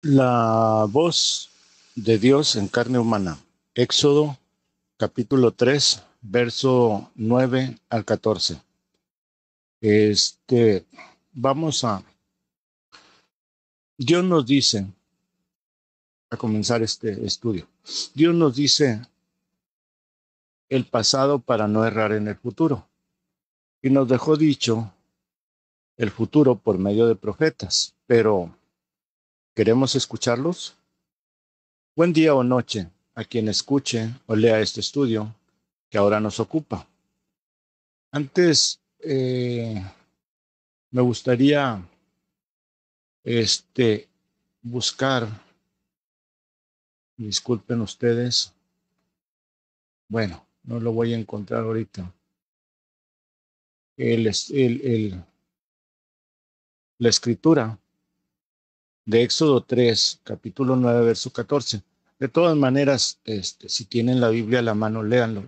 La voz de Dios en carne humana. Éxodo capítulo 3, verso 9 al 14. Vamos a, Dios nos dice, a comenzar este estudio, Dios nos dice el pasado para no errar en el futuro. Y nos dejó dicho el futuro por medio de profetas, pero ¿queremos escucharlos? Buen día o noche a quien escuche o lea este estudio que ahora nos ocupa. Antes, me gustaría buscar, disculpen ustedes, bueno, no lo voy a encontrar ahorita, el, el, el, la escritura de Éxodo 3, capítulo 9, verso 14. De todas maneras, si tienen la Biblia a la mano, léanlo.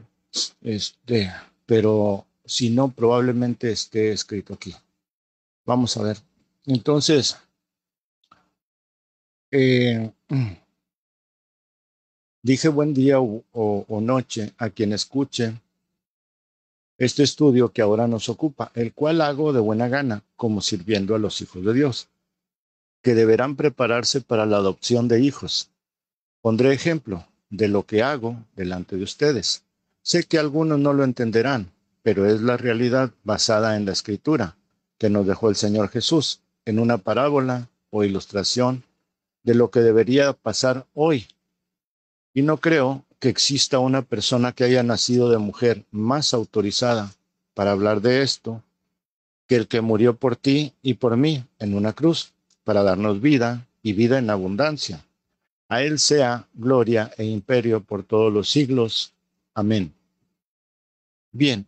Pero si no, probablemente esté escrito aquí. Vamos a ver. Entonces, eh, dije buen día o noche a quien escuche este estudio que ahora nos ocupa, el cual hago de buena gana, como sirviendo a los hijos de Dios, que deberán prepararse para la adopción de hijos. Pondré ejemplo de lo que hago delante de ustedes. Sé que algunos no lo entenderán, pero es la realidad basada en la escritura que nos dejó el Señor Jesús en una parábola o ilustración de lo que debería pasar hoy. Y no creo que exista una persona que haya nacido de mujer más autorizada para hablar de esto que el que murió por ti y por mí en una cruz, para darnos vida y vida en abundancia. A Él sea gloria e imperio por todos los siglos. Amén. Bien,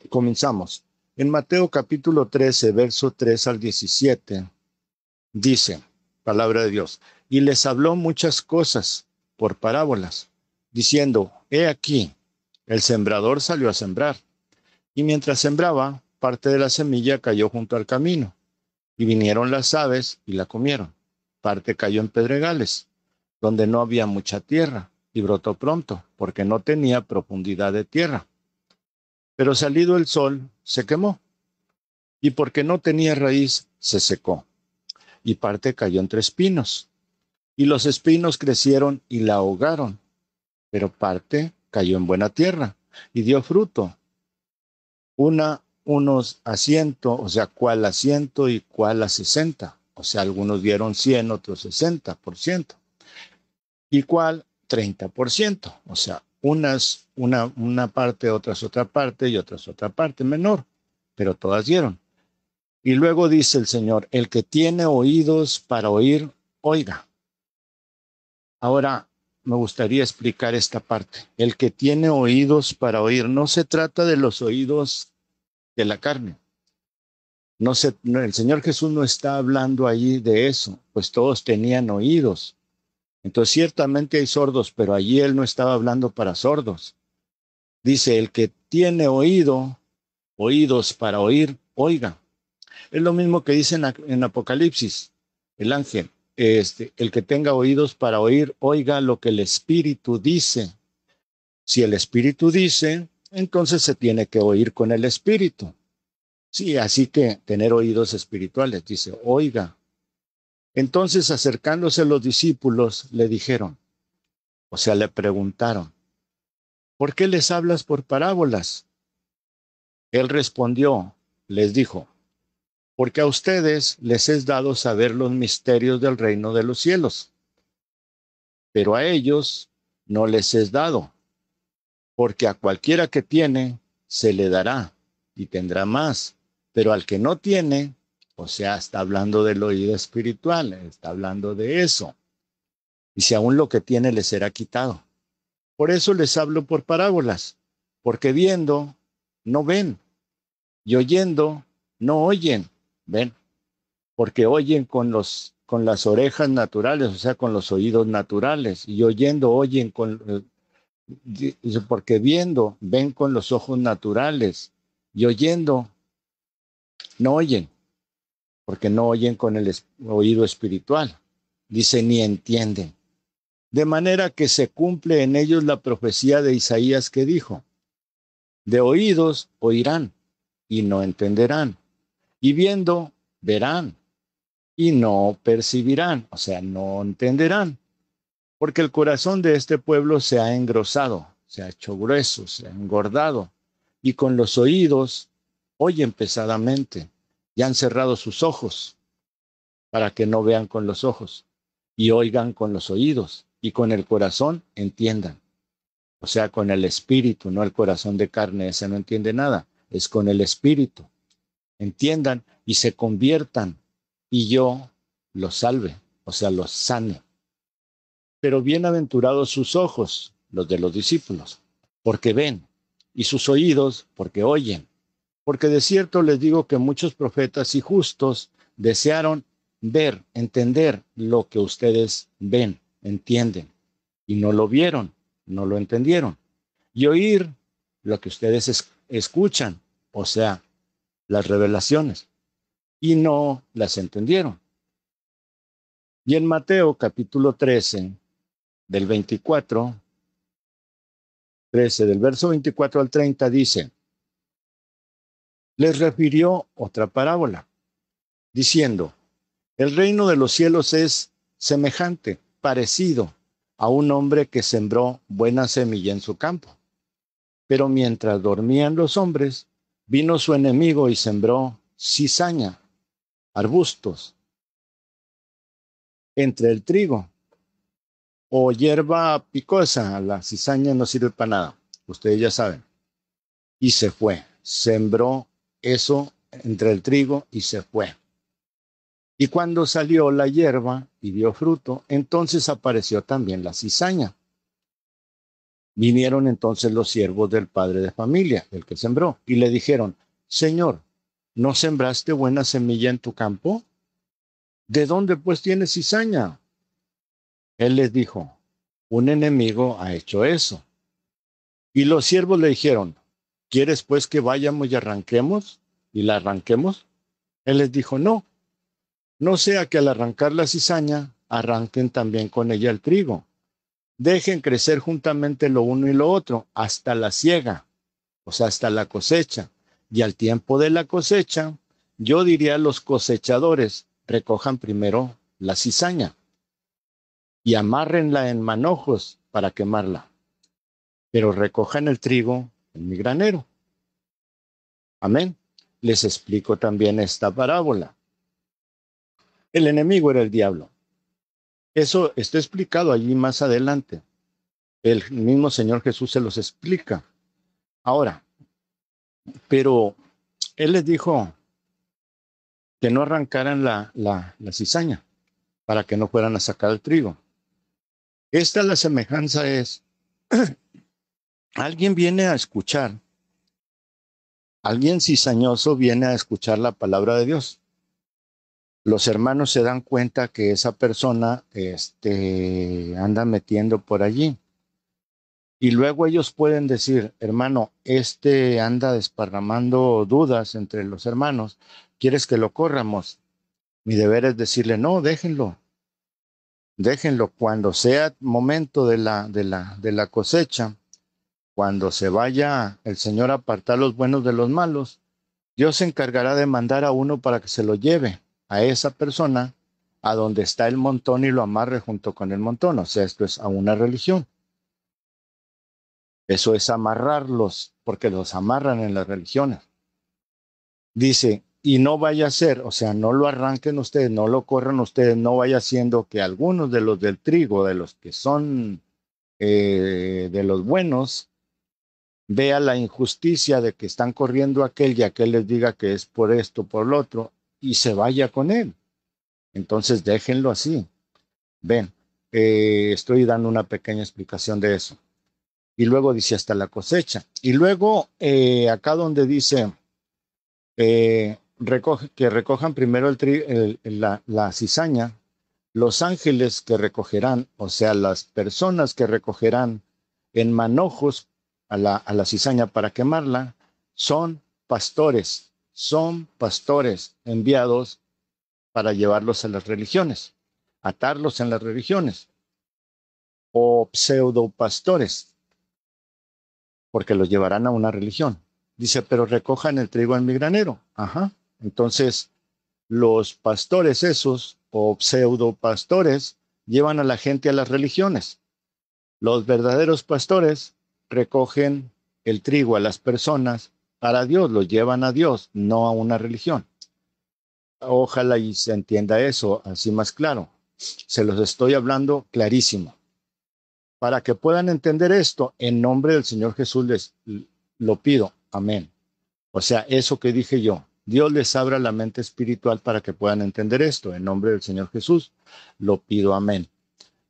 comenzamos. En Mateo capítulo 13, verso 3 al 17, dice, palabra de Dios, y les habló muchas cosas por parábolas, diciendo, he aquí, el sembrador salió a sembrar, y mientras sembraba, parte de la semilla cayó junto al camino, y vinieron las aves y la comieron. Parte cayó en pedregales, donde no había mucha tierra, y brotó pronto, porque no tenía profundidad de tierra. Pero salido el sol, se quemó, y porque no tenía raíz, se secó. Y parte cayó entre espinos, y los espinos crecieron y la ahogaron. Pero parte cayó en buena tierra, y dio fruto, unos a 100, o sea, cuál a 100 y cuál a 60. O sea, algunos dieron 100, otros 60%. Y cuál 30%. O sea, una parte, otras otra parte y otras otra parte menor. Pero todas dieron. Y luego dice el Señor, el que tiene oídos para oír, oiga. Ahora me gustaría explicar esta parte. El que tiene oídos para oír, no se trata de los oídos de la carne. No, el Señor Jesús no está hablando allí de eso, pues todos tenían oídos. Entonces ciertamente hay sordos, pero allí Él no estaba hablando para sordos. Dice, el que tiene oídos para oír, oiga. Es lo mismo que dice en Apocalipsis, el ángel. El que tenga oídos para oír, oiga lo que el Espíritu dice. Si el Espíritu dice, entonces se tiene que oír con el Espíritu. Sí, así que tener oídos espirituales, dice, oiga. Entonces acercándose los discípulos le dijeron, o sea, le preguntaron, ¿por qué les hablas por parábolas? Él respondió, les dijo, porque a ustedes les es dado saber los misterios del reino de los cielos, pero a ellos no les es dado, porque a cualquiera que tiene, se le dará y tendrá más, pero al que no tiene, o sea, está hablando del oído espiritual, está hablando de eso, y si aún lo que tiene le será quitado. Por eso les hablo por parábolas, porque viendo, no ven, y oyendo, no oyen, ven, porque oyen con las orejas naturales, o sea, con los oídos naturales, y oyendo, oyen porque viendo, ven con los ojos naturales, y oyendo, no oyen, porque no oyen con el oído espiritual. dice, ni entienden. De manera que se cumple en ellos la profecía de Isaías que dijo, de oídos oirán y no entenderán, y viendo verán y no percibirán, o sea, no entenderán, porque el corazón de este pueblo se ha engrosado, se ha hecho grueso, se ha engordado, y con los oídos oyen pesadamente, y han cerrado sus ojos para que no vean con los ojos, y oigan con los oídos, y con el corazón entiendan. O sea, con el espíritu, no el corazón de carne, ese no entiende nada, es con el espíritu. Entiendan y se conviertan, y yo los salve, o sea, los sane. Pero bienaventurados sus ojos, los de los discípulos, porque ven, y sus oídos, porque oyen. Porque de cierto les digo que muchos profetas y justos desearon ver, entender lo que ustedes ven, entienden, y no lo vieron, no lo entendieron. Y oír lo que ustedes escuchan, o sea, las revelaciones, y no las entendieron. Y en Mateo capítulo 13, del 24, 13, del verso 24 al 30, dice, les refirió otra parábola, diciendo, el reino de los cielos es semejante, parecido a un hombre que sembró buena semilla en su campo. Pero mientras dormían los hombres, vino su enemigo y sembró cizaña, arbustos, entre el trigo, o hierba picosa. La cizaña no sirve para nada, ustedes ya saben. Y se fue, sembró eso entre el trigo y se fue. Y cuando salió la hierba y dio fruto, entonces apareció también la cizaña. Vinieron entonces los siervos del padre de familia, del que sembró, y le dijeron, Señor, ¿no sembraste buena semilla en tu campo? ¿De dónde pues tienes cizaña? Él les dijo, un enemigo ha hecho eso. Y los siervos le dijeron, ¿quieres pues que vayamos y arranquemos? ¿Y la arranquemos? Él les dijo, no, no sea que al arrancar la cizaña, arranquen también con ella el trigo. Dejen crecer juntamente lo uno y lo otro hasta la siega, o sea, hasta la cosecha. Y al tiempo de la cosecha, yo diría a los cosechadores, recojan primero la cizaña y amárrenla en manojos para quemarla, pero recojan el trigo en mi granero. Amén. Les explico también esta parábola. El enemigo era el diablo. Eso está explicado allí más adelante. El mismo Señor Jesús se los explica. Ahora, pero Él les dijo que no arrancaran la cizaña para que no fueran a sacar el trigo. Esta la semejanza es, alguien viene a escuchar, alguien cizañoso viene a escuchar la palabra de Dios. Los hermanos se dan cuenta que esa persona anda metiendo por allí. Y luego ellos pueden decir, hermano, anda desparramando dudas entre los hermanos, ¿quieres que lo corramos? Mi deber es decirle, no, déjenlo. Déjenlo cuando sea momento de la cosecha, cuando se vaya el Señor a apartar los buenos de los malos, Dios se encargará de mandar a uno para que se lo lleve a esa persona a donde está el montón y lo amarre junto con el montón. O sea, esto es a una religión. Eso es amarrarlos, porque los amarran en las religiones. Dice, y no vaya a ser, o sea, no lo arranquen ustedes, no lo corran ustedes, no vaya siendo que algunos de los del trigo, de los que son de los buenos, vea la injusticia de que están corriendo aquel y aquel les diga que es por esto, por lo otro, y se vaya con él. Entonces déjenlo así. Ven, estoy dando una pequeña explicación de eso. Y luego dice hasta la cosecha. Y luego acá donde dice que recojan primero la cizaña, los ángeles que recogerán, o sea, las personas que recogerán en manojos a la cizaña para quemarla, son pastores enviados para llevarlos a las religiones. atarlos en las religiones, o pseudopastores, porque los llevarán a una religión. Dice, pero recojan el trigo en mi granero. Ajá. Entonces, los pastores esos, o pseudopastores, llevan a la gente a las religiones. Los verdaderos pastores recogen el trigo a las personas para Dios, los llevan a Dios, no a una religión. Ojalá y se entienda eso así más claro. Se los estoy hablando clarísimo. Para que puedan entender esto, en nombre del Señor Jesús les lo pido. Amén. O sea, eso que dije yo, Dios les abra la mente espiritual para que puedan entender esto. En nombre del Señor Jesús lo pido. Amén.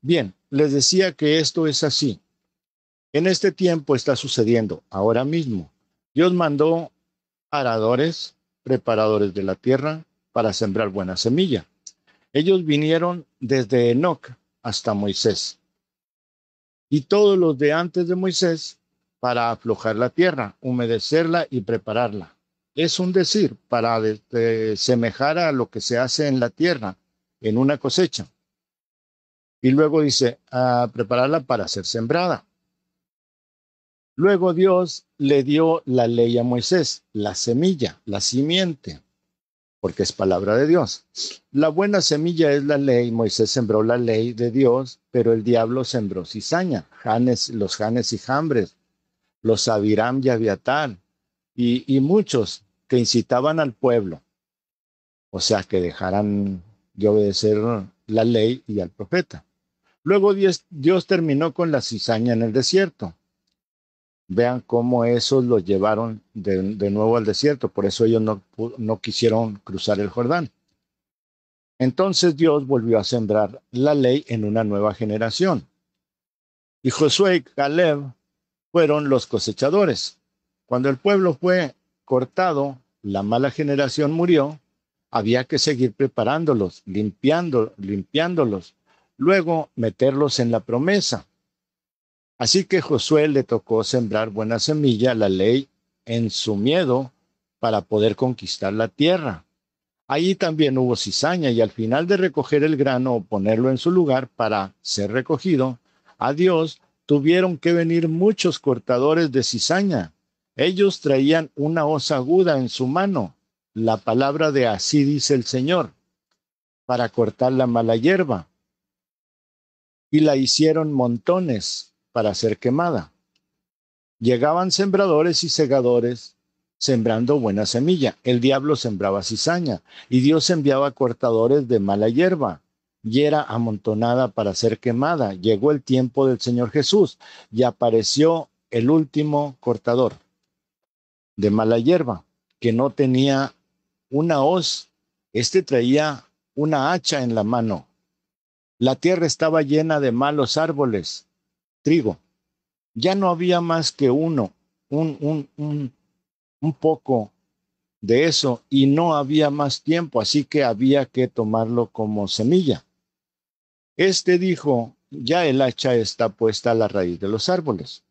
Bien, les decía que esto es así. En este tiempo está sucediendo ahora mismo. Dios mandó aradores, preparadores de la tierra para sembrar buena semilla. Ellos vinieron desde Enoc hasta Moisés y todos los de antes de Moisés para aflojar la tierra, humedecerla y prepararla. Es un decir, para semejar a lo que se hace en la tierra en una cosecha. Y luego dice, a prepararla para ser sembrada. Luego Dios le dio la ley a Moisés, la semilla, la simiente, porque es palabra de Dios. La buena semilla es la ley. Moisés sembró la ley de Dios, pero el diablo sembró cizaña, los Janes y Jambres, los Abiram y Abiatar, y muchos que incitaban al pueblo, o sea, que dejaran de obedecer la ley y al profeta. Luego Dios terminó con la cizaña en el desierto. Vean cómo esos los llevaron de nuevo al desierto, por eso ellos no quisieron cruzar el Jordán. Entonces Dios volvió a sembrar la ley en una nueva generación. Y Josué y Caleb fueron los cosechadores. Cuando el pueblo fue cortado, la mala generación murió, había que seguir preparándolos, limpiándolos, luego meterlos en la promesa. Así que Josué le tocó sembrar buena semilla, la ley, en su miedo para poder conquistar la tierra. Allí también hubo cizaña y al final de recoger el grano o ponerlo en su lugar para ser recogido, a Dios tuvieron que venir muchos cortadores de cizaña. Ellos traían una hoz aguda en su mano, la palabra de así dice el Señor, para cortar la mala hierba. Y la hicieron montones para ser quemada. Llegaban sembradores y segadores sembrando buena semilla. El diablo sembraba cizaña y Dios enviaba cortadores de mala hierba y era amontonada para ser quemada. Llegó el tiempo del Señor Jesús y apareció el último cortador de mala hierba que no tenía una hoz. Este traía una hacha en la mano. La tierra estaba llena de malos árboles, trigo. Ya no había más que un poco de eso y no había más tiempo, así que había que tomarlo como semilla. Este dijo, ya el hacha está puesta a la raíz de los árboles.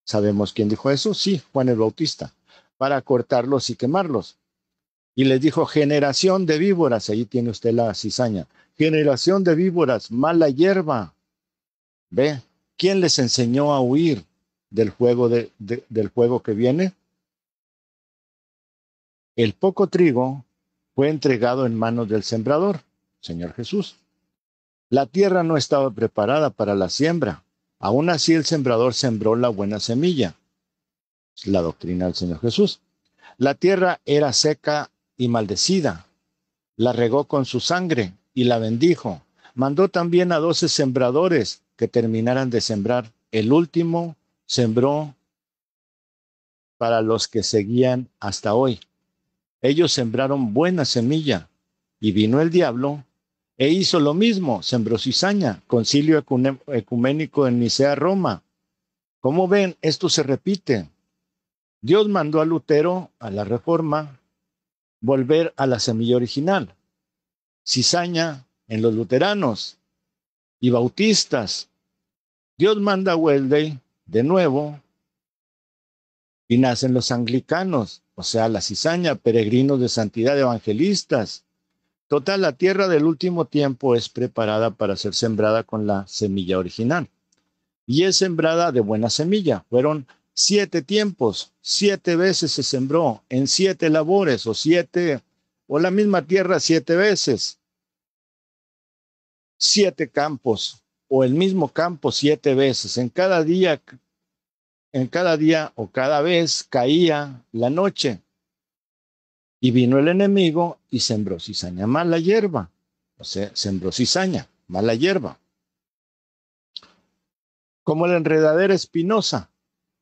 ¿Sabemos quién dijo eso? Sí, Juan el Bautista, para cortarlos y quemarlos. Y les dijo, generación de víboras, ahí tiene usted la cizaña, generación de víboras, mala hierba. ¿Ve? ¿Quién les enseñó a huir del fuego del fuego que viene? El poco trigo fue entregado en manos del sembrador, Señor Jesús. La tierra no estaba preparada para la siembra. Aún así el sembrador sembró la buena semilla, la doctrina del Señor Jesús. La tierra era seca y maldecida. La regó con su sangre y la bendijo. Mandó también a 12 sembradores que terminaran de sembrar. El último sembró para los que seguían hasta hoy. Ellos sembraron buena semilla y vino el diablo e hizo lo mismo, sembró cizaña, concilio ecuménico en Nicea, Roma. Como ven, esto se repite. Dios mandó a Lutero, a la Reforma, volver a la semilla original. Cizaña en los luteranos y bautistas. Dios manda a Wesley de nuevo y nacen los anglicanos, o sea, la cizaña, peregrinos de santidad, evangelistas. Total, la tierra del último tiempo es preparada para ser sembrada con la semilla original. Y es sembrada de buena semilla. Fueron 7 tiempos, 7 veces se sembró en 7 labores o la misma tierra 7 veces, 7 campos o el mismo campo 7 veces. En cada día o cada vez caía la noche y vino el enemigo y sembró cizaña, mala hierba. O sea, sembró cizaña, mala hierba, como la enredadera espinosa.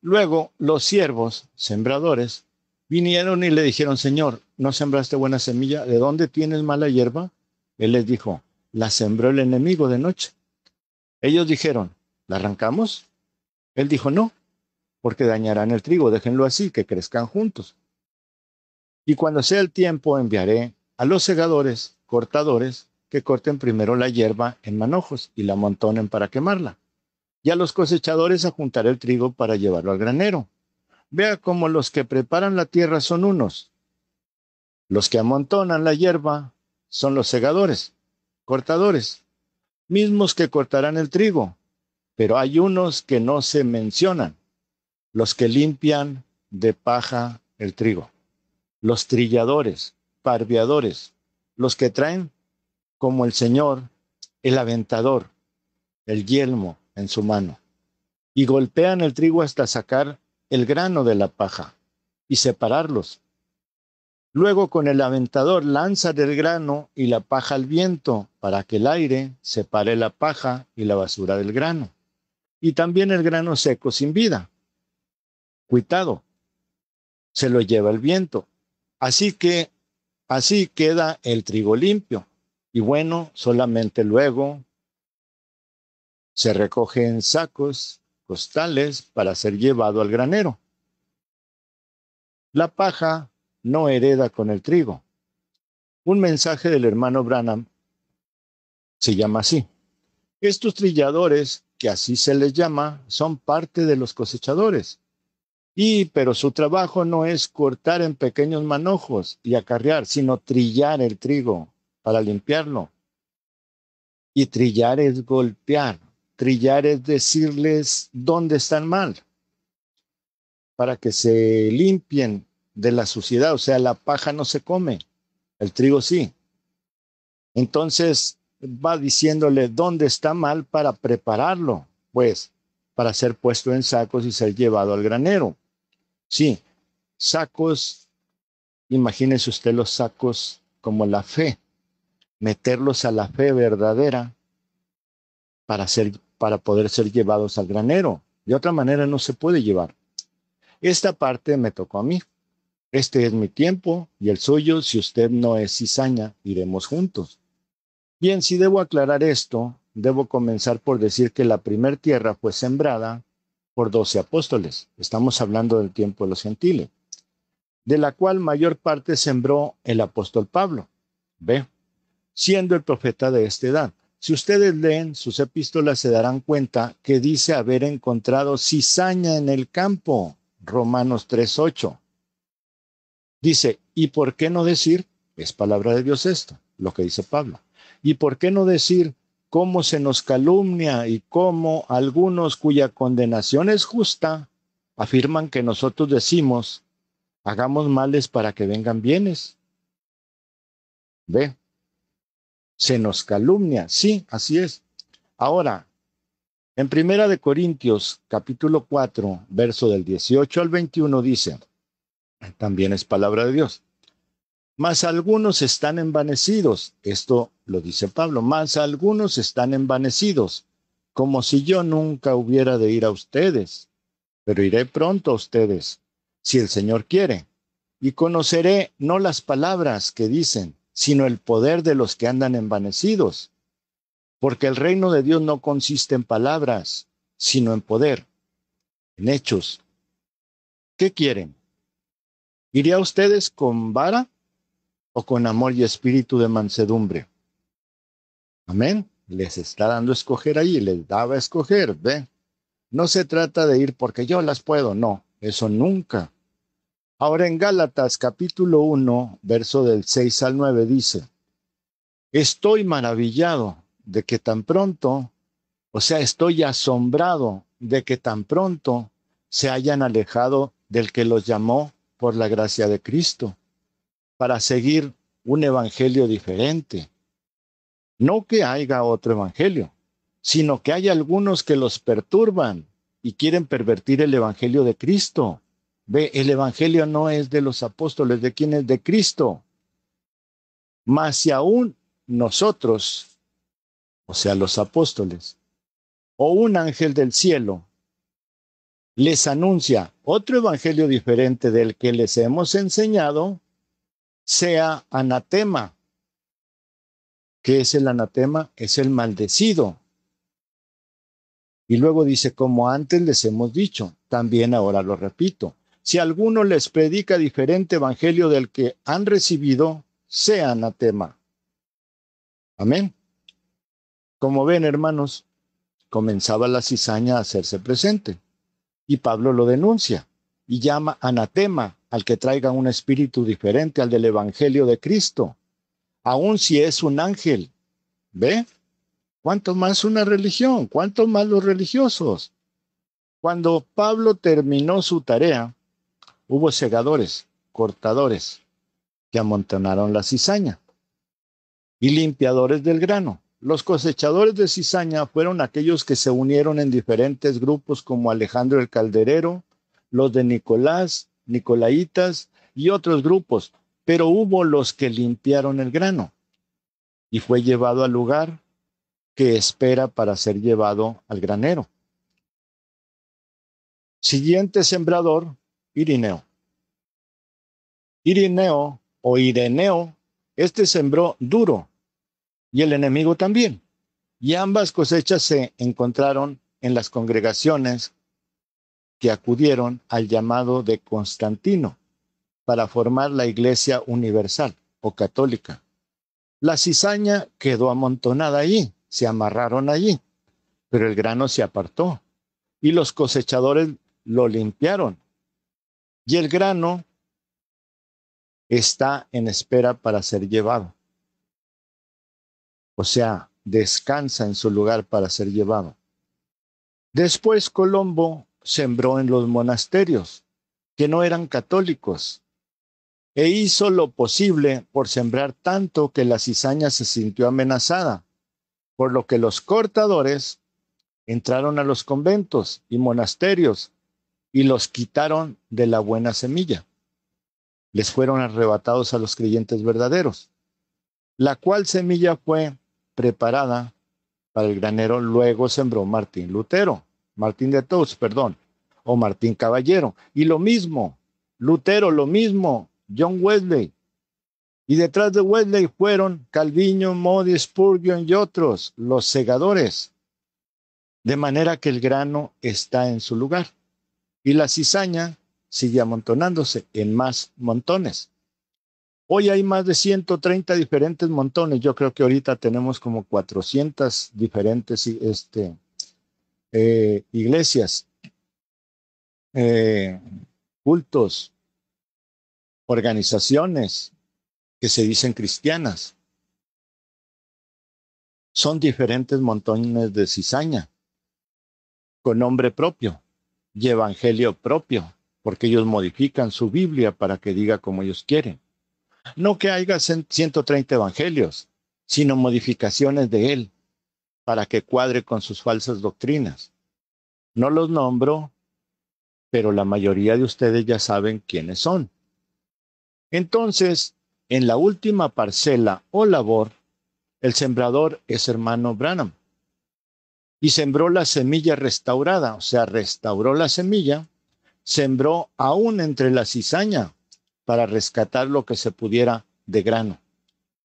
Luego los siervos, sembradores, vinieron y le dijeron, Señor, ¿no sembraste buena semilla? ¿De dónde tienes mala hierba? Él les dijo, la sembró el enemigo de noche. Ellos dijeron, ¿la arrancamos? Él dijo, no, porque dañarán el trigo, déjenlo así, que crezcan juntos. Y cuando sea el tiempo enviaré a los segadores, cortadores, que corten primero la hierba en manojos y la amontonen para quemarla. Y a los cosechadores a juntar el trigo para llevarlo al granero. Vea cómo los que preparan la tierra son unos. Los que amontonan la hierba son los segadores, cortadores, mismos que cortarán el trigo. Pero hay unos que no se mencionan, los que limpian de paja el trigo, los trilladores, parveadores, los que traen como el Señor el aventador, el yelmo en su mano, y golpean el trigo hasta sacar el grano de la paja y separarlos. Luego con el aventador lanzan el grano y la paja al viento para que el aire separe la paja y la basura del grano. Y también el grano seco sin vida, cuitado, se lo lleva el viento. Así queda el trigo limpio. Y bueno, solamente luego se recoge en sacos, costales, para ser llevado al granero. La paja no hereda con el trigo. Un mensaje del hermano Branham se llama así. Estos trilladores, que así se les llama, son parte de los cosechadores. Pero su trabajo no es cortar en pequeños manojos y acarrear, sino trillar el trigo para limpiarlo. Y trillar es golpear. Trillar es decirles dónde están mal, para que se limpien de la suciedad. O sea, la paja no se come, el trigo sí. Entonces va diciéndole dónde está mal para prepararlo, pues, para ser puesto en sacos y ser llevado al granero. Sí, sacos, imagínese usted los sacos como la fe, meterlos a la fe verdadera para poder ser llevados al granero. De otra manera no se puede llevar. Esta parte me tocó a mí. Este es mi tiempo y el suyo. Si usted no es cizaña, iremos juntos. Bien, si debo aclarar esto, debo comenzar por decir que la primer tierra fue sembrada por 12 apóstoles. Estamos hablando del tiempo de los gentiles, de la cual mayor parte sembró el apóstol Pablo. Ve, siendo el profeta de esta edad. Si ustedes leen sus epístolas se darán cuenta que dice haber encontrado cizaña en el campo. Romanos 3:8. Dice, ¿y por qué no decir? Es palabra de Dios esto, lo que dice Pablo. ¿Y por qué no decir cómo se nos calumnia y cómo algunos cuya condenación es justa afirman que nosotros decimos, hagamos males para que vengan bienes? Ve, se nos calumnia, sí, así es. Ahora, en Primera de Corintios, capítulo 4, verso del 18 al 21 dice, también es palabra de Dios, mas algunos están envanecidos, esto lo dice Pablo, mas algunos están envanecidos, como si yo nunca hubiera de ir a ustedes, pero iré pronto a ustedes, si el Señor quiere, y conoceré no las palabras que dicen, sino el poder de los que andan envanecidos. Porque el reino de Dios no consiste en palabras, sino en poder, en hechos. ¿Qué quieren? ¿Iré a ustedes con vara o con amor y espíritu de mansedumbre? Amén. Les está dando a escoger ahí, les daba a escoger, ¿ve? No se trata de ir porque yo las puedo, no, eso nunca. Ahora en Gálatas capítulo 1, verso del 6 al 9 dice, Estoy maravillado de que tan pronto, o sea, estoy asombrado de que tan pronto se hayan alejado del que los llamó por la gracia de Cristo, para seguir un evangelio diferente. No que haya otro evangelio, sino que hay algunos que los perturban y quieren pervertir el evangelio de Cristo. Ve, el evangelio no es de los apóstoles, ¿de quién es? De Cristo. Mas si aún nosotros, o sea, los apóstoles, o un ángel del cielo, les anuncia otro evangelio diferente del que les hemos enseñado, sea anatema. ¿Qué es el anatema? Es el maldecido. Y luego dice, como antes les hemos dicho, también ahora lo repito. Si alguno les predica diferente evangelio del que han recibido, sea anatema. Amén. Como ven, hermanos, comenzaba la cizaña a hacerse presente. Y Pablo lo denuncia y llama anatema al que traiga un espíritu diferente al del evangelio de Cristo, aun si es un ángel. ¿Ve? ¿Cuánto más una religión? ¿Cuánto más los religiosos? Cuando Pablo terminó su tarea, hubo segadores, cortadores, que amontonaron la cizaña, y limpiadores del grano. Los cosechadores de cizaña fueron aquellos que se unieron en diferentes grupos como Alejandro el Calderero, los de Nicolás, Nicolaitas y otros grupos, pero hubo los que limpiaron el grano y fue llevado al lugar que espera para ser llevado al granero. Siguiente sembrador, Irineo. Irineo o Ireneo, este sembró duro y el enemigo también. Y ambas cosechas se encontraron en las congregaciones que acudieron al llamado de Constantino para formar la Iglesia Universal o Católica. La cizaña quedó amontonada allí, se amarraron allí, pero el grano se apartó y los cosechadores lo limpiaron. Y el grano está en espera para ser llevado. O sea, descansa en su lugar para ser llevado. Después Colombo sembró en los monasterios, que no eran católicos, e hizo lo posible por sembrar tanto que la cizaña se sintió amenazada, por lo que los cortadores entraron a los conventos y monasterios y los quitaron de la buena semilla. Les fueron arrebatados a los creyentes verdaderos, la cual semilla fue preparada para el granero. Luego sembró Martín de Tours, o Martín Caballero. Y lo mismo, Lutero, lo mismo, John Wesley. Y detrás de Wesley fueron Calvino, Moody, Spurgeon y otros, los segadores. De manera que el grano está en su lugar. Y la cizaña sigue amontonándose en más montones. Hoy hay más de 130 diferentes montones. Yo creo que ahorita tenemos como 400 diferentes iglesias, cultos, organizaciones que se dicen cristianas. Son diferentes montones de cizaña, con nombre propio y evangelio propio, porque ellos modifican su Biblia para que diga como ellos quieren. No que haya 130 evangelios, sino modificaciones de él, para que cuadre con sus falsas doctrinas. No los nombro, pero la mayoría de ustedes ya saben quiénes son. Entonces, en la última parcela o labor, el sembrador es hermano Branham. Y sembró la semilla restaurada, o sea, restauró la semilla, sembró aún entre la cizaña para rescatar lo que se pudiera de grano.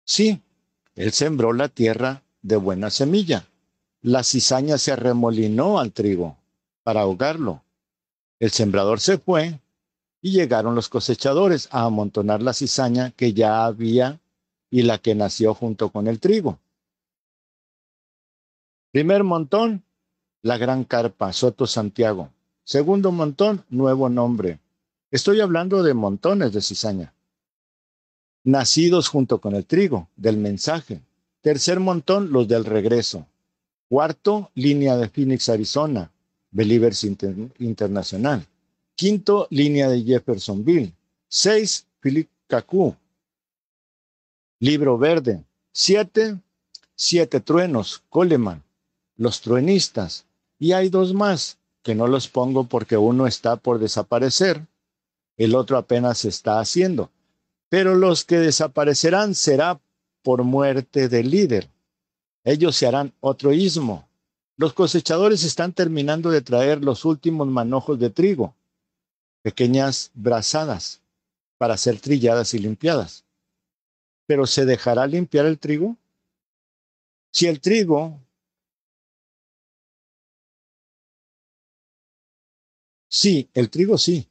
Sí, él sembró la tierra de buena semilla. La cizaña se arremolinó al trigo para ahogarlo. El sembrador se fue y llegaron los cosechadores a amontonar la cizaña que ya había y la que nació junto con el trigo. Primer montón, la gran carpa, Soto Santiago. Segundo montón, nuevo nombre. Estoy hablando de montones de cizaña, nacidos junto con el trigo, del mensaje. Tercer montón, los del regreso. Cuarto, línea de Phoenix, Arizona, Believers Internacional. Quinto, línea de Jeffersonville. 6, Philip Cacú, Libro Verde. 7 truenos, Coleman, los truenistas. Y hay 2 más que no los pongo porque uno está por desaparecer, el otro apenas se está haciendo. Pero los que desaparecerán será por muerte del líder. Ellos se harán otro istmo. Los cosechadores están terminando de traer los últimos manojos de trigo, pequeñas brazadas, para ser trilladas y limpiadas. ¿Pero se dejará limpiar el trigo? Si el trigo sí, el trigo sí.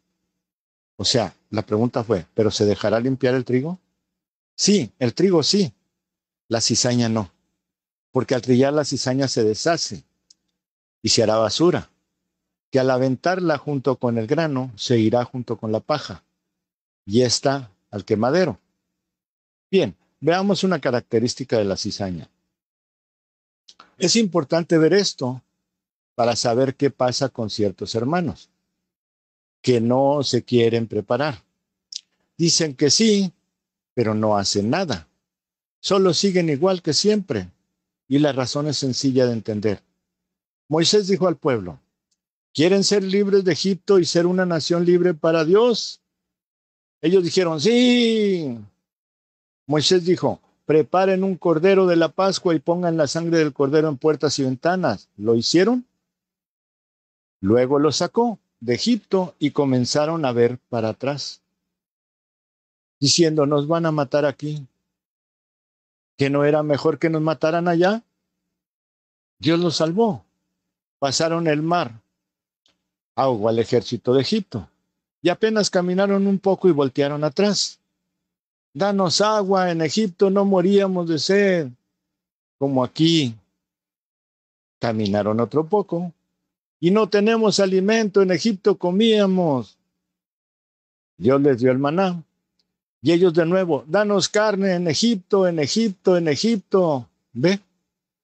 O sea, la pregunta fue, ¿pero se dejará limpiar el trigo? Sí, el trigo sí. La cizaña no. Porque al trillar la cizaña se deshace y se hará basura, que al aventarla junto con el grano se irá junto con la paja y esta al quemadero. Bien, veamos una característica de la cizaña. Es importante ver esto para saber qué pasa con ciertos hermanos que no se quieren preparar. Dicen que sí, pero no hacen nada. Solo siguen igual que siempre. Y la razón es sencilla de entender. Moisés dijo al pueblo, ¿quieren ser libres de Egipto y ser una nación libre para Dios? Ellos dijeron, sí. Moisés dijo, preparen un cordero de la Pascua y pongan la sangre del cordero en puertas y ventanas. ¿Lo hicieron? Luego lo sacó de Egipto y comenzaron a ver para atrás, diciendo, nos van a matar aquí. ¿Que no era mejor que nos mataran allá? Dios los salvó. Pasaron el mar, ahogó al ejército de Egipto, y apenas caminaron un poco y voltearon atrás. Danos agua, en Egipto no moríamos de sed, como aquí. Caminaron otro poco, y no tenemos alimento, en Egipto comíamos. Dios les dio el maná, y ellos de nuevo, danos carne, en Egipto, en Egipto, en Egipto. ¿Ve?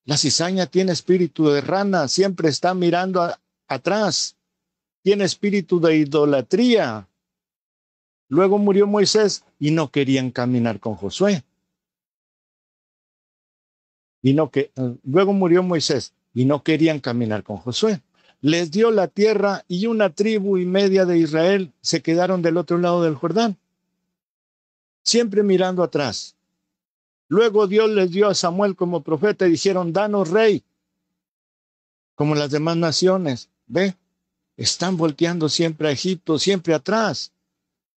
La cizaña tiene espíritu de rana, siempre está mirando atrás. Tiene espíritu de idolatría. Luego murió Moisés y no querían caminar con Josué. Luego murió Moisés y no querían caminar con Josué. Les dio la tierra y 1,5 tribus de Israel se quedaron del otro lado del Jordán, siempre mirando atrás. Luego Dios les dio a Samuel como profeta y dijeron, danos rey, como las demás naciones. Ve, están volteando siempre a Egipto, siempre atrás.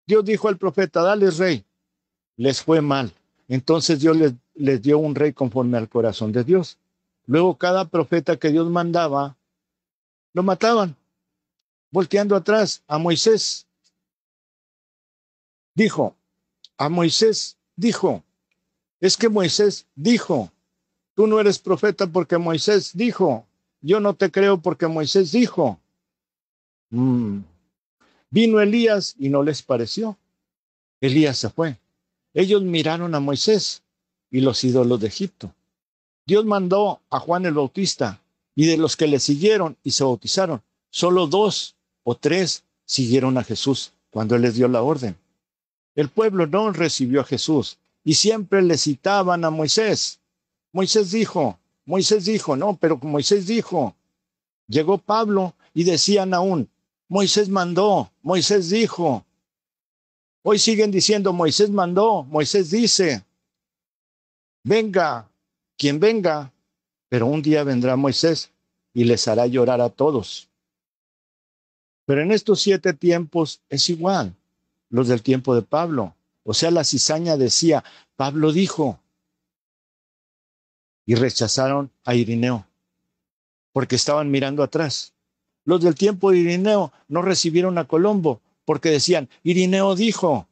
Dios dijo al profeta, dales rey. Les fue mal. Entonces Dios les dio un rey conforme al corazón de Dios. Luego cada profeta que Dios mandaba, lo mataban, volteando atrás. A Moisés dijo, es que Moisés dijo, tú no eres profeta porque Moisés dijo, yo no te creo porque Moisés dijo. Vino Elías y no les pareció. Elías se fue. Ellos miraron a Moisés y los ídolos de Egipto. Dios mandó a Juan el Bautista y de los que le siguieron y se bautizaron, solo 2 o 3 siguieron a Jesús cuando él les dio la orden. El pueblo no recibió a Jesús y siempre le citaban a Moisés. Moisés dijo, no, pero Moisés dijo. Llegó Pablo y decían aún, Moisés mandó, Moisés dijo. Hoy siguen diciendo, Moisés mandó, Moisés dice. Venga, quien venga, pero un día vendrá Moisés y les hará llorar a todos. Pero en estos 7 tiempos es igual, los del tiempo de Pablo. O sea, la cizaña decía, Pablo dijo, y rechazaron a Irineo, porque estaban mirando atrás. Los del tiempo de Irineo no recibieron a Colombo, porque decían, Irineo dijo.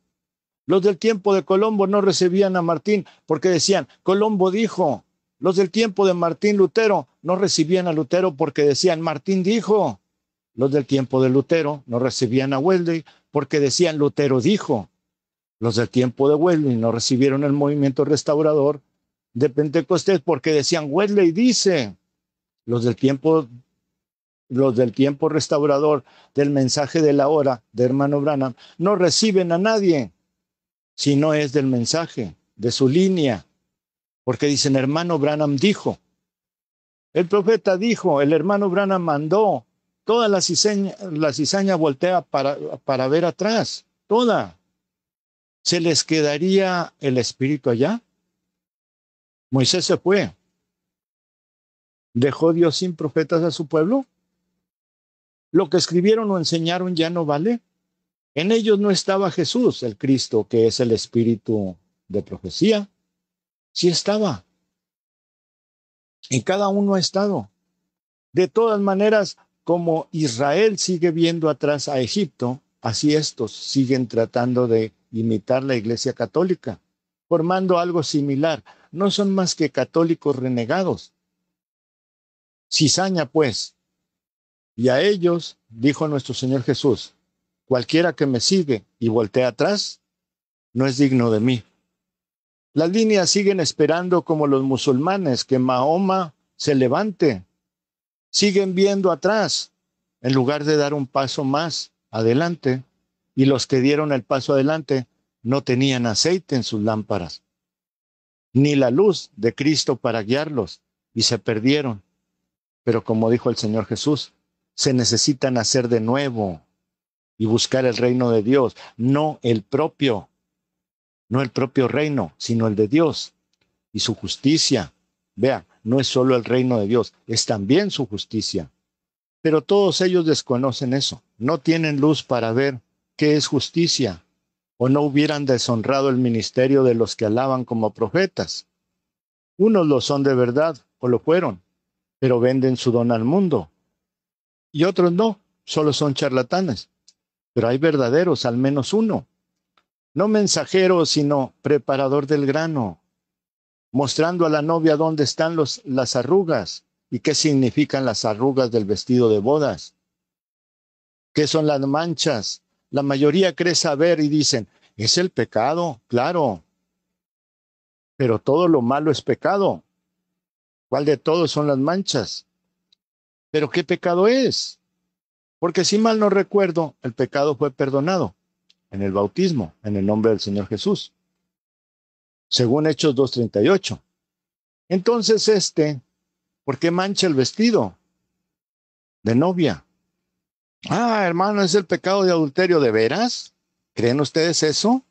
Los del tiempo de Colombo no recibían a Martín, porque decían, Colombo dijo. Los del tiempo de Martín Lutero no recibían a Lutero, porque decían, Martín dijo. Los del tiempo de Lutero no recibían a Wesley, porque decían, Lutero dijo. Los del tiempo de Wesley no recibieron el movimiento restaurador, de Pentecostés, porque decían, Wesley dice, los del tiempo, los del tiempo restaurador, del mensaje de la hora, de hermano Branham, no reciben a nadie, si no es del mensaje, de su línea, porque dicen, hermano Branham dijo, el profeta dijo, el hermano Branham mandó, toda la cizaña voltea para ver atrás, toda. ¿Se les quedaría el espíritu allá? Moisés se fue. ¿Dejó Dios sin profetas a su pueblo? ¿Lo que escribieron o enseñaron ya no vale? En ellos no estaba Jesús, el Cristo, que es el espíritu de profecía. Sí estaba. En cada uno ha estado. De todas maneras, como Israel sigue viendo atrás a Egipto, así estos siguen tratando de imitar la Iglesia Católica, formando algo similar. No son más que católicos renegados. Cizaña, pues. Y a ellos, dijo nuestro Señor Jesús, cualquiera que me sigue y voltea atrás, no es digno de mí. Las líneas siguen esperando como los musulmanes que Mahoma se levante. Siguen viendo atrás en lugar de dar un paso más adelante. Y los que dieron el paso adelante no tenían aceite en sus lámparas, ni la luz de Cristo para guiarlos, y se perdieron. Pero como dijo el Señor Jesús, se necesita nacer de nuevo y buscar el reino de Dios, no el propio reino, sino el de Dios y su justicia. Vea, no es solo el reino de Dios, es también su justicia. Pero todos ellos desconocen eso, no tienen luz para ver qué es justicia, o no hubieran deshonrado el ministerio de los que alaban como profetas. Unos lo son de verdad, o lo fueron, pero venden su don al mundo. Y otros no, solo son charlatanes. Pero hay verdaderos, al menos uno. No mensajero, sino preparador del grano, mostrando a la novia dónde están las arrugas y qué significan las arrugas del vestido de bodas. ¿Qué son las manchas? La mayoría cree saber y dicen, es el pecado, claro. Pero todo lo malo es pecado. ¿Cuál de todos son las manchas? ¿Pero qué pecado es? Porque si mal no recuerdo, el pecado fue perdonado en el bautismo, en el nombre del Señor Jesús, según Hechos 2:38. Entonces ¿por qué mancha el vestido de novia? Ah, hermano, es el pecado de adulterio, ¿de veras? ¿Creen ustedes eso?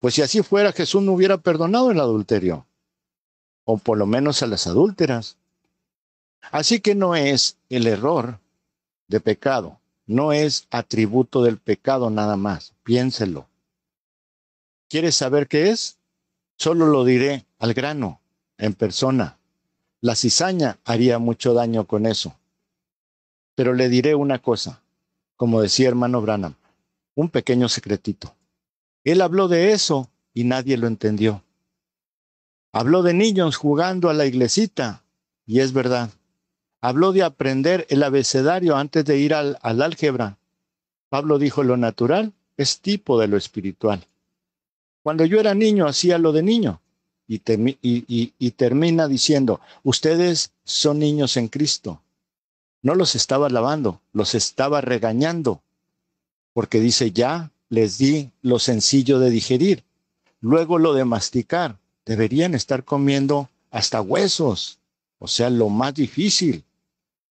Pues si así fuera, Jesús no hubiera perdonado el adulterio, o por lo menos a las adúlteras. Así que no es el error de pecado, no es atributo del pecado nada más, piénselo. ¿Quieres saber qué es? Solo lo diré al grano, en persona. La cizaña haría mucho daño con eso. Pero le diré una cosa, como decía hermano Branham, un pequeño secretito. Él habló de eso y nadie lo entendió. Habló de niños jugando a la iglesita, y es verdad. Habló de aprender el abecedario antes de ir al álgebra. Pablo dijo, lo natural es tipo de lo espiritual. Cuando yo era niño hacía lo de niño. Y termina diciendo, ustedes son niños en Cristo. No los estaba alabando, los estaba regañando. Porque dice, ya les di lo sencillo de digerir. Luego lo de masticar. Deberían estar comiendo hasta huesos. O sea, lo más difícil.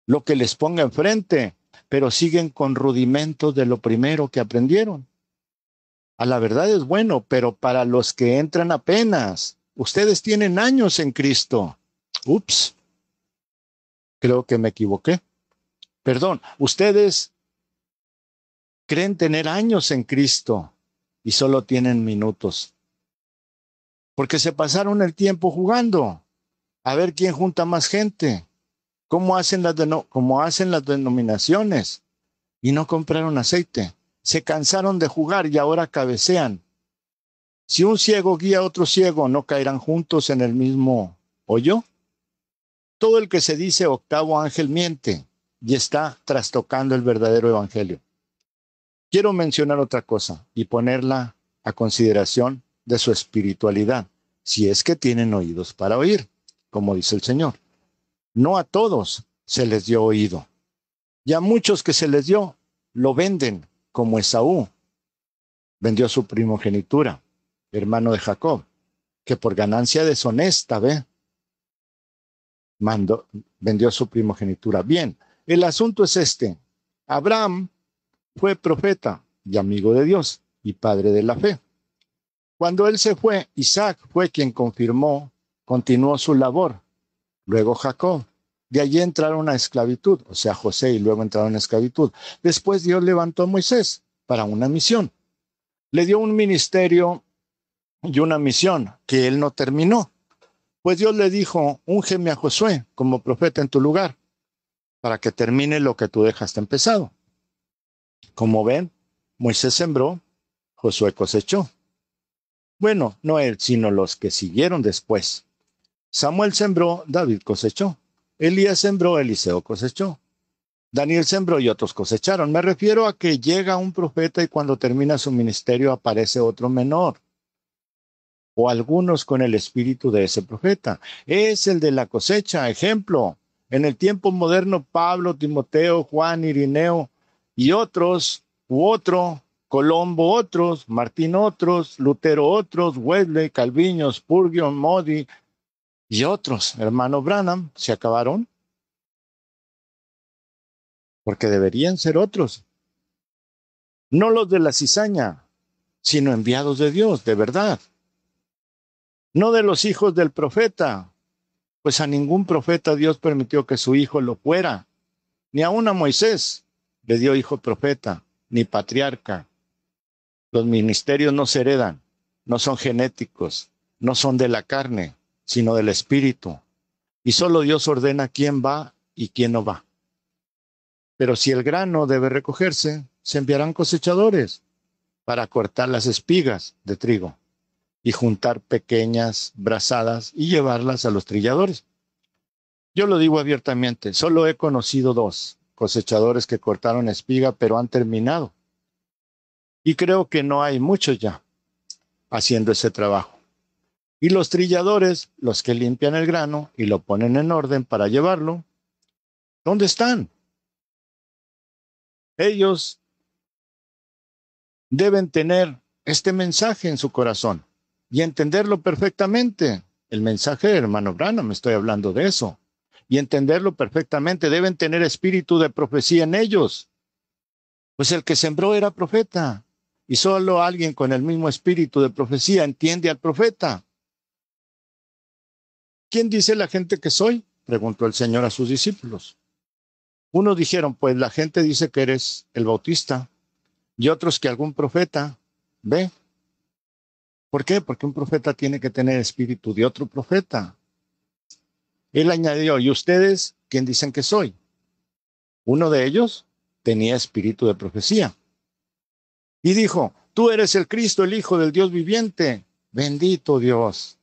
Lo que les ponga enfrente. Pero siguen con rudimentos de lo primero que aprendieron. A la verdad es bueno, pero para los que entran apenas. Ustedes tienen años en Cristo. Ups. Creo que me equivoqué. Perdón, ustedes creen tener años en Cristo y solo tienen minutos. Porque se pasaron el tiempo jugando a ver quién junta más gente, cómo hacen las denominaciones y no compraron aceite. Se cansaron de jugar y ahora cabecean. Si un ciego guía a otro ciego, ¿no caerán juntos en el mismo hoyo? Todo el que se dice octavo ángel miente y está trastocando el verdadero evangelio. Quiero mencionar otra cosa y ponerla a consideración de su espiritualidad. si es que tienen oídos para oír, como dice el Señor. No a todos se les dio oído. Y a muchos que se les dio, lo venden, como Esaú vendió su primogenitura, hermano de Jacob, que por ganancia deshonesta, vendió su primogenitura. Bien, el asunto es este. Abraham fue profeta y amigo de Dios y padre de la fe. Cuando él se fue, Isaac fue quien continuó su labor. Luego Jacob. De allí entraron a esclavitud, o sea, José, y luego entraron a esclavitud. Después Dios levantó a Moisés para una misión. Le dio un ministerio y una misión que él no terminó. Pues Dios le dijo, úngeme a Josué como profeta en tu lugar, para que termine lo que tú dejaste empezado. Como ven, Moisés sembró, Josué cosechó. Bueno, no él, sino los que siguieron después. Samuel sembró, David cosechó. Elías sembró, Eliseo cosechó. Daniel sembró y otros cosecharon. Me refiero a que llega un profeta y cuando termina su ministerio aparece otro menor, o algunos con el espíritu de ese profeta. Es el de la cosecha. Ejemplo, en el tiempo moderno, Pablo, Timoteo, Juan, Irineo y otros, Colombo otros, Martín otros, Lutero otros, Wesley, Calviño, Spurgeon, Moody y otros, hermano Branham, se acabaron, porque deberían ser otros. No los de la cizaña, sino enviados de Dios, de verdad. No de los hijos del profeta, pues a ningún profeta Dios permitió que su hijo lo fuera, ni aun a Moisés le dio hijo profeta, ni patriarca. Los ministerios no se heredan, no son genéticos, no son de la carne, sino del espíritu. Y solo Dios ordena quién va y quién no va. Pero si el grano debe recogerse, se enviarán cosechadores para cortar las espigas de trigo y juntar pequeñas brazadas y llevarlas a los trilladores. Yo lo digo abiertamente, solo he conocido 2 cosechadores que cortaron espiga, pero han terminado. Y creo que no hay muchos ya haciendo ese trabajo. Y los trilladores, los que limpian el grano y lo ponen en orden para llevarlo, ¿dónde están? Ellos deben tener este mensaje en su corazón y entenderlo perfectamente. El mensaje de hermano Branham, estoy hablando de eso. Y entenderlo perfectamente, deben tener espíritu de profecía en ellos. Pues el que sembró era profeta. Y solo alguien con el mismo espíritu de profecía entiende al profeta. ¿Quién dice la gente que soy?, preguntó el Señor a sus discípulos. Unos dijeron, pues la gente dice que eres el Bautista, y otros que algún profeta. ¿Ve? ¿Por qué? Porque un profeta tiene que tener espíritu de otro profeta. Él añadió, ¿y ustedes quién dicen que soy? Uno de ellos tenía espíritu de profecía. Y dijo, tú eres el Cristo, el Hijo del Dios viviente. Bendito Dios.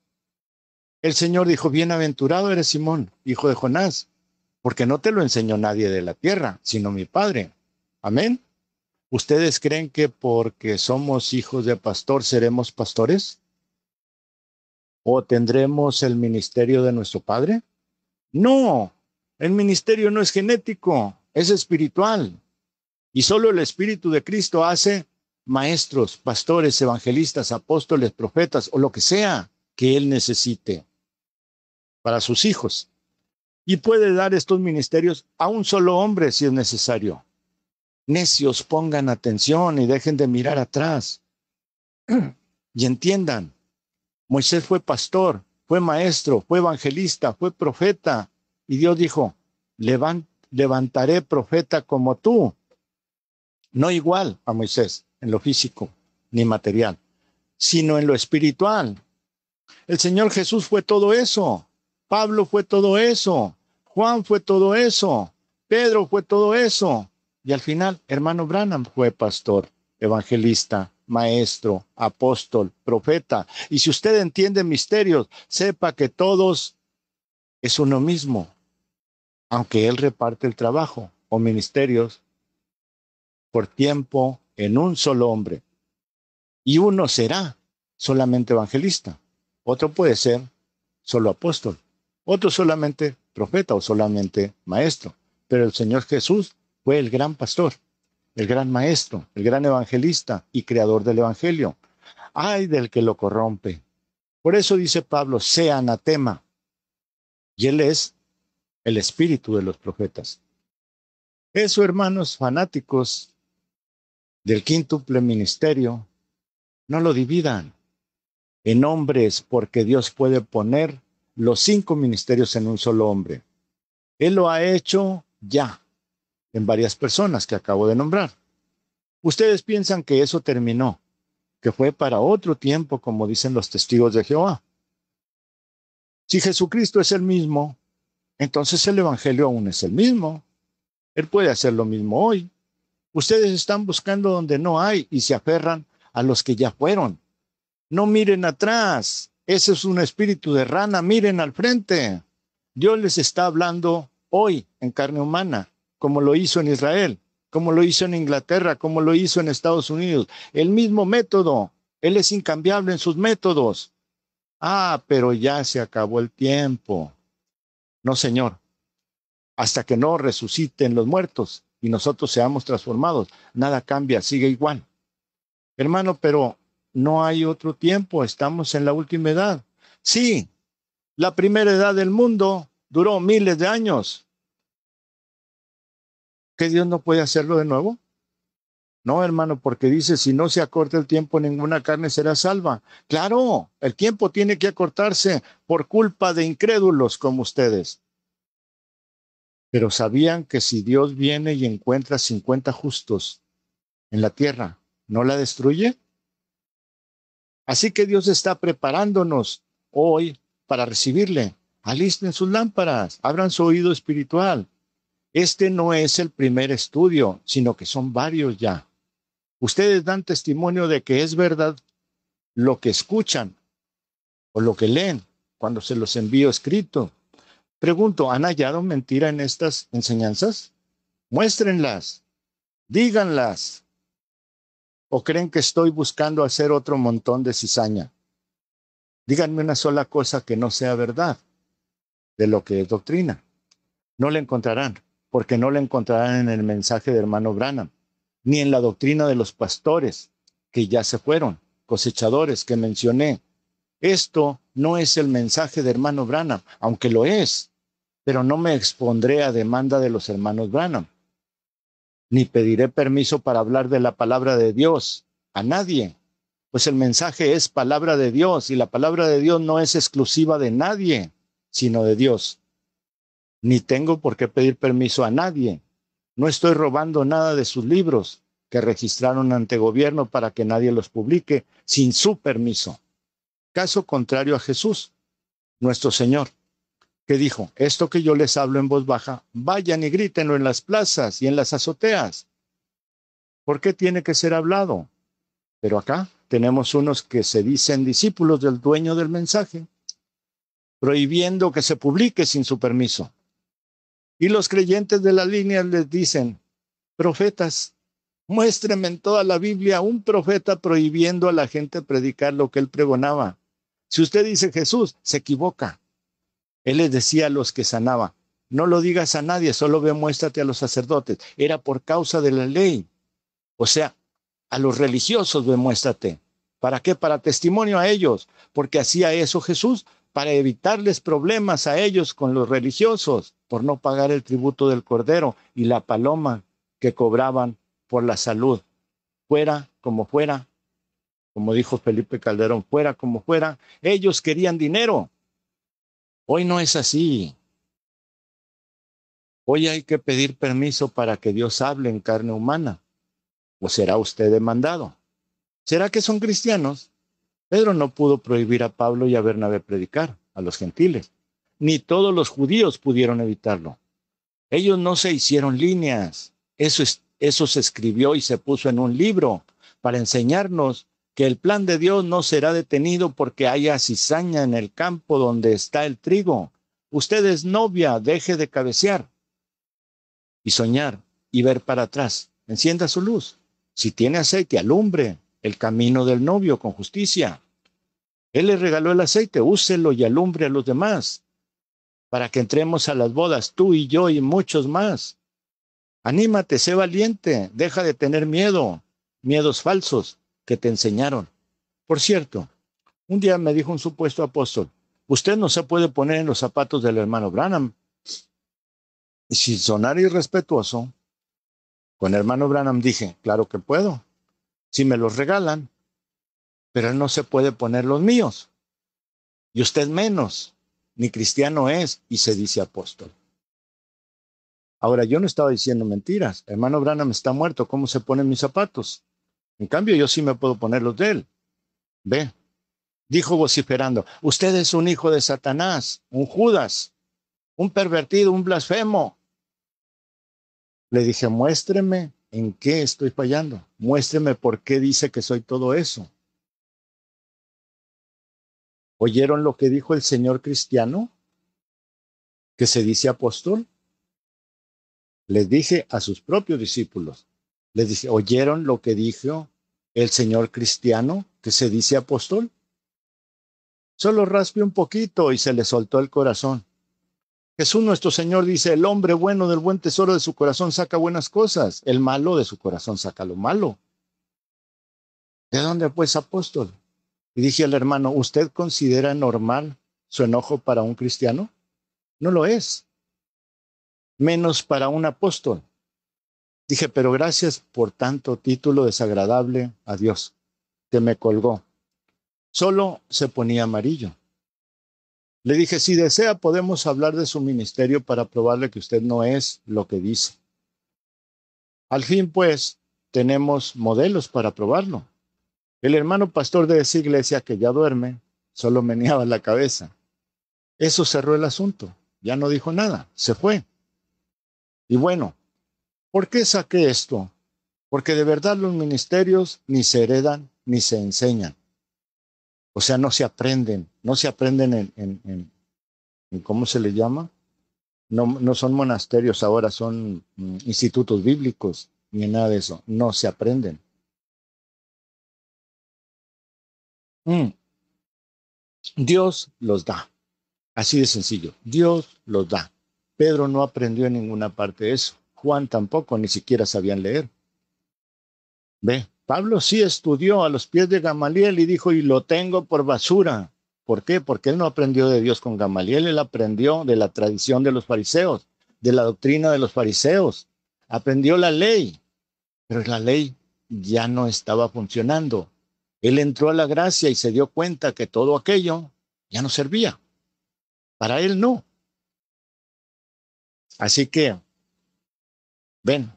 El Señor dijo, bienaventurado eres Simón, hijo de Jonás, porque no te lo enseñó nadie de la tierra, sino mi Padre. Amén. ¿Ustedes creen que porque somos hijos de pastor seremos pastores? ¿O tendremos el ministerio de nuestro Padre? No, el ministerio no es genético, es espiritual. Y solo el Espíritu de Cristo hace maestros, pastores, evangelistas, apóstoles, profetas o lo que sea que Él necesite para sus hijos. Y puede dar estos ministerios a un solo hombre si es necesario. Necios, pongan atención y dejen de mirar atrás. Y entiendan, Moisés fue pastor, fue maestro, fue evangelista, fue profeta. Y Dios dijo, levantaré profeta como tú. No igual a Moisés en lo físico ni material, sino en lo espiritual. El Señor Jesús fue todo eso. Pablo fue todo eso. Juan fue todo eso. Pedro fue todo eso. Y al final, hermano Branham fue pastor, evangelista, maestro, apóstol, profeta. Y si usted entiende misterios, sepa que todos es uno mismo, aunque él reparte el trabajo o ministerios por tiempo en un solo hombre. Y uno será solamente evangelista. Otro puede ser solo apóstol, otro solamente profeta o solamente maestro. Pero el Señor Jesús fue el gran pastor, el gran maestro, el gran evangelista y creador del evangelio. Ay del que lo corrompe. Por eso dice Pablo, sea anatema. Y él es el espíritu de los profetas. Eso, hermanos fanáticos del quíntuple ministerio, no lo dividan en hombres, porque Dios puede poner los 5 ministerios en un solo hombre. Él lo ha hecho ya en varias personas que acabo de nombrar. Ustedes piensan que eso terminó, que fue para otro tiempo, como dicen los testigos de Jehová. Si Jesucristo es el mismo, entonces el Evangelio aún es el mismo. Él puede hacer lo mismo hoy. Ustedes están buscando donde no hay y se aferran a los que ya fueron. No miren atrás. Ese es un espíritu de rana. Miren al frente. Dios les está hablando hoy en carne humana, como lo hizo en Israel, como lo hizo en Inglaterra, como lo hizo en Estados Unidos. El mismo método. Él es incambiable en sus métodos. Ah, pero ya se acabó el tiempo. No, Señor. Hasta que no resuciten los muertos y nosotros seamos transformados, nada cambia, sigue igual. Hermano, pero no hay otro tiempo, estamos en la última edad. Sí, la primera edad del mundo duró miles de años. ¿Que Dios no puede hacerlo de nuevo? No, hermano, porque dice, si no se acorta el tiempo, ninguna carne será salva. Claro, el tiempo tiene que acortarse por culpa de incrédulos como ustedes. Pero sabían que si Dios viene y encuentra 50 justos en la tierra, ¿no la destruye? Así que Dios está preparándonos hoy para recibirle. Alisten sus lámparas, abran su oído espiritual. Este no es el primer estudio, sino que son varios ya. Ustedes dan testimonio de que es verdad lo que escuchan o lo que leen cuando se los envío escrito. Pregunto, ¿han hallado mentira en estas enseñanzas? Muéstrenlas, díganlas. ¿O creen que estoy buscando hacer otro montón de cizaña? Díganme una sola cosa que no sea verdad de lo que es doctrina. No la encontrarán, porque no la encontrarán en el mensaje de hermano Branham, ni en la doctrina de los pastores, que ya se fueron, cosechadores que mencioné. Esto no es el mensaje de hermano Branham, aunque lo es, pero no me expondré a demanda de los hermanos Branham, ni pediré permiso para hablar de la palabra de Dios a nadie, pues el mensaje es palabra de Dios y la palabra de Dios no es exclusiva de nadie, sino de Dios. Ni tengo por qué pedir permiso a nadie. No estoy robando nada de sus libros que registraron ante gobierno para que nadie los publique sin su permiso. Caso contrario a Jesús, nuestro Señor, que dijo, esto que yo les hablo en voz baja, vayan y grítenlo en las plazas y en las azoteas. ¿Por qué tiene que ser hablado? Pero acá tenemos unos que se dicen discípulos del dueño del mensaje, prohibiendo que se publique sin su permiso. Y los creyentes de la línea les dicen, profetas, muéstrenme en toda la Biblia un profeta prohibiendo a la gente predicar lo que él pregonaba. Si usted dice Jesús, se equivoca. Él les decía a los que sanaba, no lo digas a nadie, solo ve, muéstrate a los sacerdotes. Era por causa de la ley. O sea, a los religiosos ve, muéstrate. ¿Para qué? Para testimonio a ellos. Porque hacía eso Jesús para evitarles problemas a ellos con los religiosos por no pagar el tributo del cordero y la paloma que cobraban por la salud. Fuera como fuera, como dijo Felipe Calderón, fuera como fuera, ellos querían dinero. Hoy no es así. Hoy hay que pedir permiso para que Dios hable en carne humana. ¿O será usted demandado? ¿Será que son cristianos? Pedro no pudo prohibir a Pablo y a Bernabé predicar a los gentiles. Ni todos los judíos pudieron evitarlo. Ellos no se hicieron líneas. Eso se escribió y se puso en un libro para enseñarnos que el plan de Dios no será detenido porque haya cizaña en el campo donde está el trigo. Usted es novia, deje de cabecear y soñar y ver para atrás. Encienda su luz. Si tiene aceite, alumbre el camino del novio con justicia. Él le regaló el aceite, úselo y alumbre a los demás para que entremos a las bodas, tú y yo y muchos más. Anímate, sé valiente, deja de tener miedo, miedos falsos que te enseñaron. Por cierto, un día me dijo un supuesto apóstol, usted no se puede poner en los zapatos del hermano Branham. Y sin sonar irrespetuoso, con el hermano Branham dije, claro que puedo, si me los regalan, pero él no se puede poner los míos. Y usted menos, ni cristiano es y se dice apóstol. Ahora, yo no estaba diciendo mentiras. Hermano Branham está muerto, ¿cómo se ponen mis zapatos? En cambio, yo sí me puedo poner los de él. Ve, dijo vociferando, usted es un hijo de Satanás, un Judas, un pervertido, un blasfemo. Le dije, muéstreme en qué estoy fallando. Muéstreme por qué dice que soy todo eso. ¿Oyeron lo que dijo el señor cristiano? ¿Que se dice apóstol? Les dije a sus propios discípulos. Les dije, ¿oyeron lo que dijo el señor cristiano? ¿Que se dice apóstol? Solo raspe un poquito y se le soltó el corazón. Jesús nuestro Señor dice, el hombre bueno del buen tesoro de su corazón saca buenas cosas, el malo de su corazón saca lo malo. ¿De dónde pues apóstol? Y dije al hermano, ¿usted considera normal su enojo para un cristiano? No lo es, menos para un apóstol. Dije, pero gracias por tanto título desagradable a Dios, que me colgó. Solo se ponía amarillo. Le dije, si desea podemos hablar de su ministerio para probarle que usted no es lo que dice. Al fin, pues, tenemos modelos para probarlo. El hermano pastor de esa iglesia que ya duerme, solo meneaba la cabeza. Eso cerró el asunto. Ya no dijo nada. Se fue. Y bueno, ¿por qué saqué esto? Porque de verdad los ministerios ni se heredan ni se enseñan. O sea, no se aprenden. No se aprenden en ¿cómo se le llama? No son monasterios ahora, son institutos bíblicos, ni nada de eso. No se aprenden. Dios los da. Así de sencillo. Dios los da. Pedro no aprendió en ninguna parte de eso. Juan tampoco, ni siquiera sabían leer. Ve, Pablo sí estudió a los pies de Gamaliel y dijo, y lo tengo por basura. ¿Por qué? Porque él no aprendió de Dios con Gamaliel, él aprendió de la tradición de los fariseos, de la doctrina de los fariseos. Aprendió la ley, pero la ley ya no estaba funcionando. Él entró a la gracia y se dio cuenta que todo aquello ya no servía. Para él no. Así que, ven,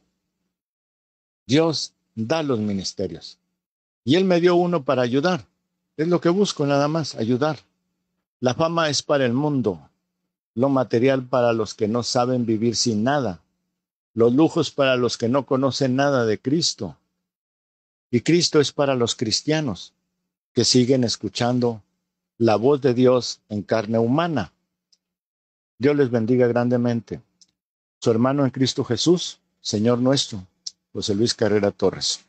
Dios da los ministerios. Y Él me dio uno para ayudar. Es lo que busco nada más, ayudar. La fama es para el mundo, lo material para los que no saben vivir sin nada, los lujos para los que no conocen nada de Cristo. Y Cristo es para los cristianos que siguen escuchando la voz de Dios en carne humana. Dios les bendiga grandemente. Su hermano en Cristo Jesús, Señor nuestro, José Luis Carrera Torres.